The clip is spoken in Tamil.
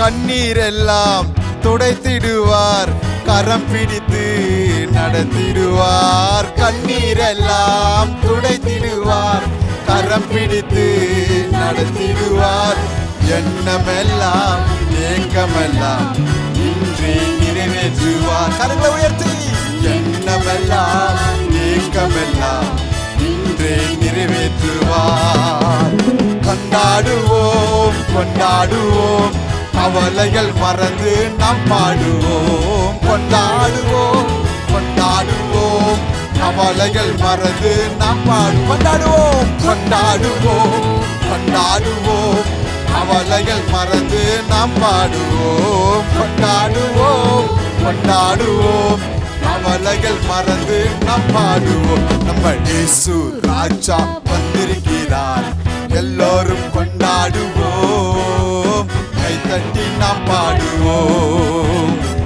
கண்ணீரெல்லாம் துடைத்திடுவார், கரம் பிடித்து நடத்திடுவார். கண்ணீரெல்லாம் துடைத்திடுவார், கரம் பிடித்து நடத்திடுவார். எண்ணமெல்லாம் ஏக்கமெல்லாம் இன்றே நிறைவேற்றுவார். கரங்களை உயர்த்தி எண்ணமெல்லாம் ஏக்கமெல்லாம் இன்றே நிறைவேற்றுவார். கொண்டாடுவோம் கொண்டாடுவோம், கவலைகள் மறந்து நாம் பாடுவோம். கொண்டாடுவோம் கொண்டாடுவோம், கவலைகள் மறந்து நாம் கொண்டாடுவோம். கொண்டாடுவோம் கொண்டாடுவோம், கவலைகள் மறந்து நாம் பாடுவோம். கொண்டாடுவோம் கொண்டாடுவோம், கவலைகள் மறந்து நாம் பாடுவோம். நம்ம இயேசு ராஜா வந்திருக்கிறார், எல்லோரும் கொண்டாடுவோம், கைத்தட்டி நாம் பாடுவோம்.